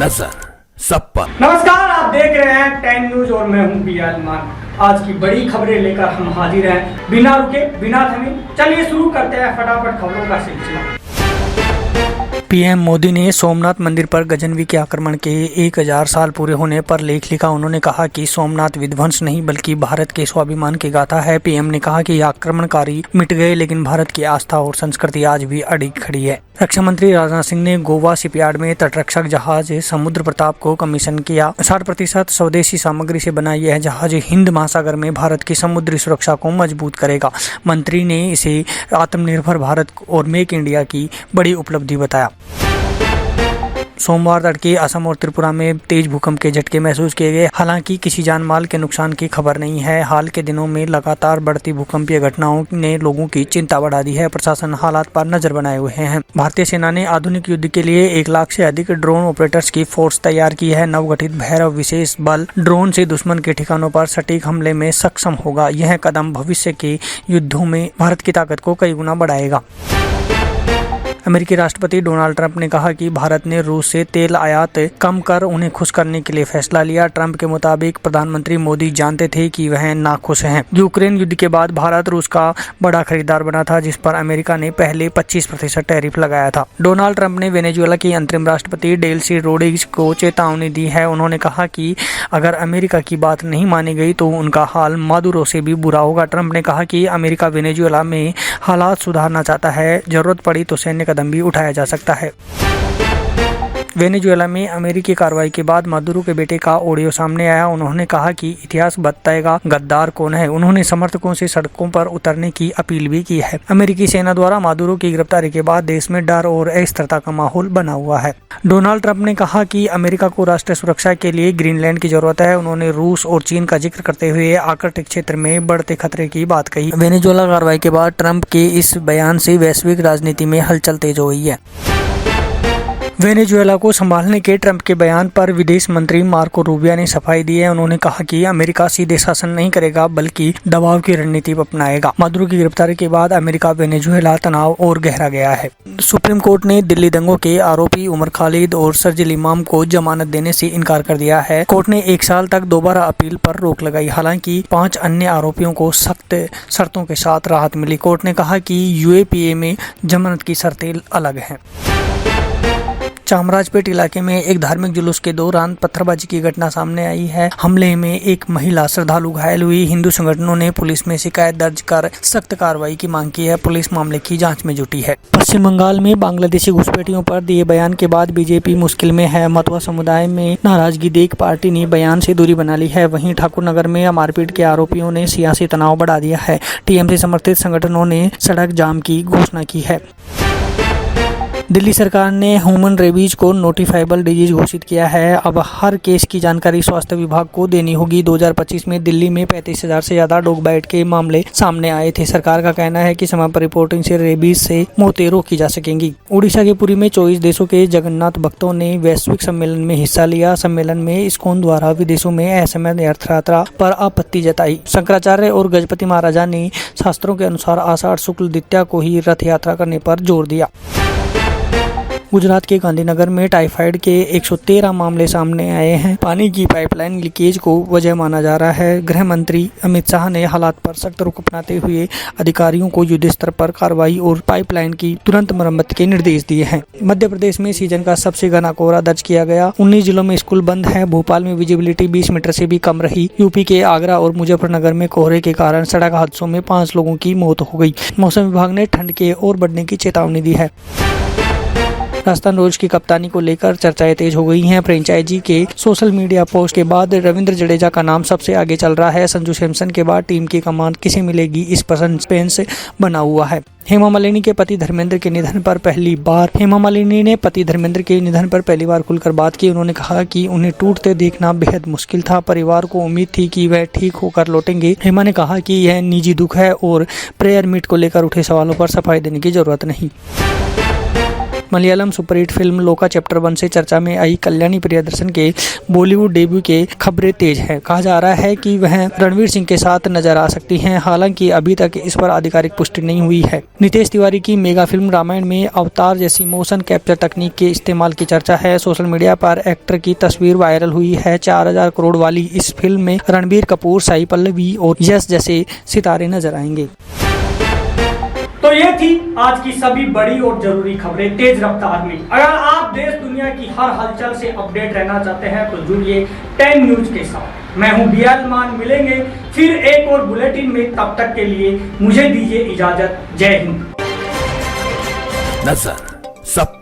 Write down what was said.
नजर सब पर। नमस्कार, आप देख रहे हैं 10 न्यूज और मैं हूं बियालमान। आज की बड़ी खबरें लेकर हम हाजिर हैं, बिना रुके बिना थमे। चलिए शुरू करते हैं फटाफट खबरों का सिलसिला। पीएम मोदी ने सोमनाथ मंदिर पर गजनवी के आक्रमण के 1000 साल पूरे होने पर लेख लिखा। उन्होंने कहा कि सोमनाथ विध्वंस नहीं बल्कि भारत के स्वाभिमान की गाथा है। पीएम ने कहा कि आक्रमणकारी मिट गए लेकिन भारत की आस्था और संस्कृति आज भी अड़ी खड़ी है। रक्षा मंत्री राजनाथ सिंह ने गोवा शिपयार्ड में तटरक्षक जहाज समुद्र प्रताप को कमीशन किया। 60% स्वदेशी सामग्री से बना यह जहाज हिंद महासागर में भारत की समुद्री सुरक्षा को मजबूत करेगा। मंत्री ने इसे आत्मनिर्भर भारत और मेक इंडिया की बड़ी उपलब्धि बताया। सोमवार तड़के असम और त्रिपुरा में तेज भूकंप के झटके महसूस किए गए। हालांकि किसी जान माल के नुकसान की खबर नहीं है। हाल के दिनों में लगातार बढ़ती भूकंपीय घटनाओं ने लोगों की चिंता बढ़ा दी है। प्रशासन हालात पर नजर बनाए हुए हैं। भारतीय सेना ने आधुनिक युद्ध के लिए 1 लाख से अधिक ड्रोन ऑपरेटर्स की फोर्स तैयार की है। नवगठित भैरव विशेष बल ड्रोन से दुश्मन के ठिकानों पर सटीक हमले में सक्षम होगा। यह कदम भविष्य के युद्धों में भारत की ताकत को कई गुना बढ़ाएगा। अमेरिकी राष्ट्रपति डोनाल्ड ट्रंप ने कहा कि भारत ने रूस से तेल आयात कम कर उन्हें खुश करने के लिए फैसला लिया। ट्रंप के मुताबिक प्रधानमंत्री मोदी जानते थे कि वह नाखुश हैं। यूक्रेन युद्ध के बाद भारत रूस का बड़ा खरीदार बना था, जिस पर अमेरिका ने पहले 25% टैरिफ लगाया था। डोनाल्ड ट्रंप ने वेनेजुएला के अंतरिम राष्ट्रपति डेल्सी रोड्रिग्स को चेतावनी दी है। उन्होंने कहा कि अगर अमेरिका की बात नहीं मानी गई तो उनका हाल मादुरो से भी बुरा होगा। ट्रंप ने कहा कि अमेरिका वेनेजुएला में हालात सुधारना चाहता है, जरूरत पड़ी तो सैन्य कदम भी उठाया जा सकता है। वेनेजुएला में अमेरिकी कार्रवाई के बाद मादुरो के बेटे का ऑडियो सामने आया। उन्होंने कहा कि इतिहास बताएगा गद्दार कौन है। उन्होंने समर्थकों से सड़कों पर उतरने की अपील भी की है। अमेरिकी सेना द्वारा मादुरो की गिरफ्तारी के बाद देश में डर और अस्थिरता का माहौल बना हुआ है। डोनाल्ड ट्रंप ने कहा कि अमेरिका को राष्ट्रीय सुरक्षा के लिए ग्रीनलैंड की जरूरत है। उन्होंने रूस और चीन का जिक्र करते हुए आर्कटिक क्षेत्र में बढ़ते खतरे की बात कही। वेनेजुएला कार्रवाई के बाद ट्रंप के इस बयान से वैश्विक राजनीति में हलचल तेज हो गई है। वेनेजुएला को संभालने के ट्रंप के बयान पर विदेश मंत्री मार्को रूबियो ने सफाई दी है। उन्होंने कहा कि अमेरिका सीधे शासन नहीं करेगा बल्कि दबाव की रणनीति अपनाएगा। मादुरो की गिरफ्तारी के बाद अमेरिका वेनेजुएला तनाव और गहरा गया है। सुप्रीम कोर्ट ने दिल्ली दंगों के आरोपी उमर खालिद और शर्जील इमाम को जमानत देने से इनकार कर दिया है। कोर्ट ने 1 साल तक दोबारा अपील पर रोक लगाई। हालांकि 5 अन्य आरोपियों को सख्त शर्तों के साथ राहत मिली। कोर्ट ने कहा कि यूएपीए में जमानत की शर्तें अलग हैं। चामराजपेट इलाके में एक धार्मिक जुलूस के दौरान पत्थरबाजी की घटना सामने आई है। हमले में एक महिला श्रद्धालु घायल हुई। हिंदू संगठनों ने पुलिस में शिकायत दर्ज कर सख्त कार्रवाई की मांग की है। पुलिस मामले की जांच में जुटी है। पश्चिम बंगाल में बांग्लादेशी घुसपैठियों पर दिए बयान के बाद बीजेपी मुश्किल में है। मतुआ समुदाय में नाराजगी देख पार्टी ने बयान से दूरी बना ली है। वहीं ठाकुरनगर में मारपीट के आरोपियों ने सियासी तनाव बढ़ा दिया है। टीएमसी समर्थित संगठनों ने सड़क जाम की घोषणा की है। दिल्ली सरकार ने ह्यूमन रेबीज को नोटिफाइबल डिजीज घोषित किया है। अब हर केस की जानकारी स्वास्थ्य विभाग को देनी होगी। 2025 में दिल्ली में 35,000 से ज्यादा डॉग बाइट के मामले सामने आए थे। सरकार का कहना है कि समय पर रिपोर्टिंग से रेबीज से मौतें रोकी जा सकेंगी। उड़ीसा के पुरी में 24 देशों के जगन्नाथ भक्तों ने वैश्विक सम्मेलन में हिस्सा लिया। सम्मेलन में इस्कॉन द्वारा विदेशों में असमय रथ यात्रा पर आपत्ति जताई। शंकराचार्य और गजपति महाराजा ने शास्त्रों के अनुसार आषाढ़ शुक्ल द्वितीया को ही रथ यात्रा करने पर जोर दिया। गुजरात के गांधीनगर में टाइफाइड के 113 मामले सामने आए हैं। पानी की पाइपलाइन लीकेज को वजह माना जा रहा है। गृह मंत्री अमित शाह ने हालात पर सख्त रुख अपनाते हुए अधिकारियों को युद्ध स्तर पर कार्रवाई और पाइपलाइन की तुरंत मरम्मत के निर्देश दिए हैं। मध्य प्रदेश में सीजन का सबसे घना कोहरा दर्ज किया गया। 19 जिलों में स्कूल बंद है। भोपाल में विजिबिलिटी 20 मीटर से भी कम रही। यूपी के आगरा और मुजफ्फरनगर में कोहरे के कारण सड़क हादसों में 5 लोगों की मौत हो गई। मौसम विभाग ने ठंड के और बढ़ने की चेतावनी दी है। राजस्थान रॉयल्स की कप्तानी को लेकर चर्चाएं तेज हो गई हैं। फ्रेंचाइजी के सोशल मीडिया पोस्ट के बाद रविंद्र जडेजा का नाम सबसे आगे चल रहा है। संजू सैमसन के बाद टीम की कमान किसे मिलेगी, इस पर सस्पेंस बना हुआ है। हेमा मालिनी के पति धर्मेंद्र के निधन पर पहली बार हेमा मालिनी ने पति धर्मेंद्र के निधन पर पहली बार खुलकर बात की। उन्होंने कहा कि उन्हें टूटते देखना बेहद मुश्किल था। परिवार को उम्मीद थी कि वह ठीक होकर लौटेंगे। हेमा ने कहा कि यह निजी दुख है और प्रेयर मीट को लेकर उठे सवालों पर सफाई देने की जरूरत नहीं। मलयालम सुपरहिट फिल्म लोका चैप्टर 1 से चर्चा में आई कल्याणी प्रियदर्शन के बॉलीवुड डेब्यू के खबरें तेज है। कहा जा रहा है कि वह रणवीर सिंह के साथ नजर आ सकती हैं, हालांकि अभी तक इस पर आधिकारिक पुष्टि नहीं हुई है। नितेश तिवारी की मेगा फिल्म रामायण में अवतार जैसी मोशन कैप्चर तकनीक के इस्तेमाल की चर्चा है। सोशल मीडिया पर एक्टर की तस्वीर वायरल हुई है। 4000 करोड़ वाली इस फिल्म में रणबीर कपूर, साई पल्लवी और यश जैसे सितारे नजर आएंगे। तो ये थी आज की सभी बड़ी और जरूरी खबरें तेज रफ्तार में। अगर आप देश दुनिया की हर हलचल से अपडेट रहना चाहते हैं तो जुड़िए 10 न्यूज के साथ। मैं हूं बियाल मान, मिलेंगे फिर एक और बुलेटिन में। तब तक के लिए मुझे दीजिए इजाजत। जय हिंद। नजर सब